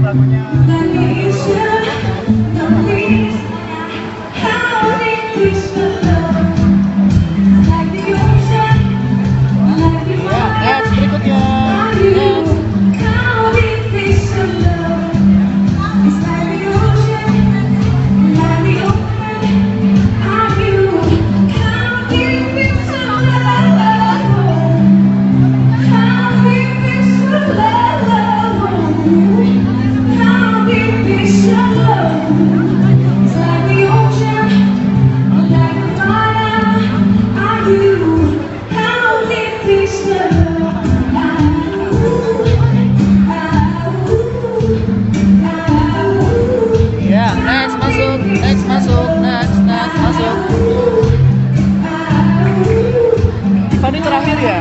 lagunya. Ya, next berikutnya. Next. Ya, next masuk, next masuk, next masuk. Tadi terakhir ya?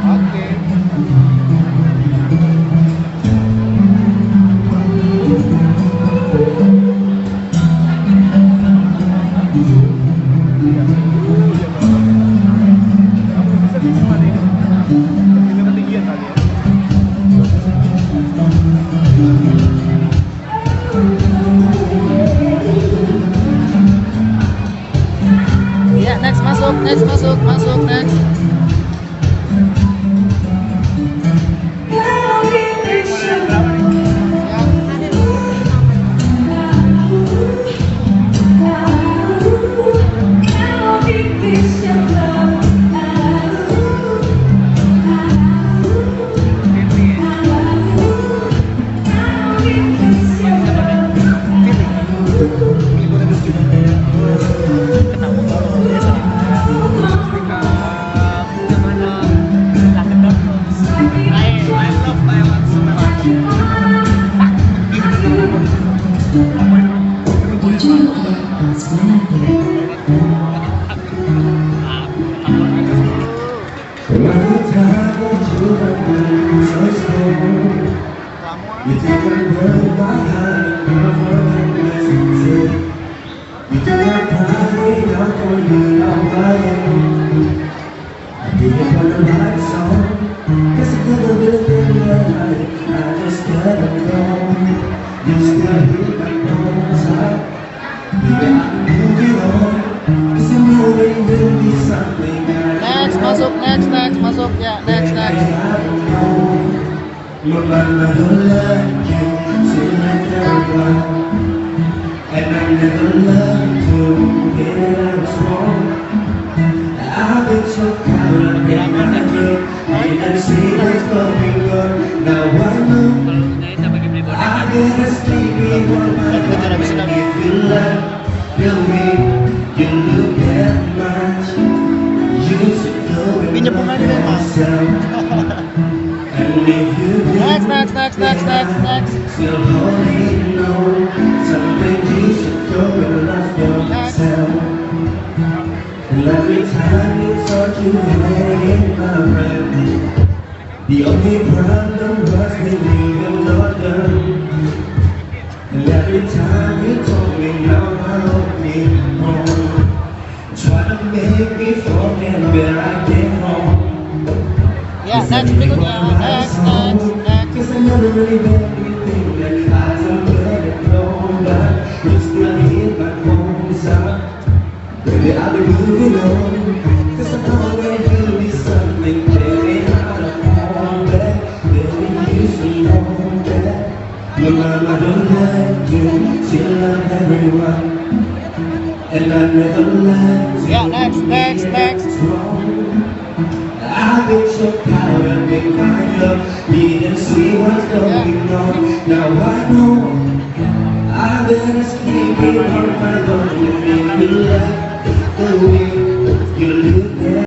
Oke. Ya, next masuk, next. Next masuk ya, next. And I never learned to get it I was wrong. I've been so proud of me, I didn't see what's going on. Now I know I gotta stay beyond my life. If you love me, you look at much. You should go and love yourself. And if you Next. still holding on, something you should go and love yourself. And every time you thought you had my friend, the only problem was when you were not done. And every time you told me now I don't need more, try to make me forget where I came from. Ya, next berikutnya, next. Cause I never really made anything that I don't let it know. But you're still here back home inside. Baby, I'll be moving on. Cause I know that you'll be something. Baby, I don't want that. Baby, you should know that. Your mama don't like you. She love everyone. And I never liked you. Ya, next. I've been so proud of me, my love. Didn't see what's going on. Now I know I better stay on my love. You make me love the way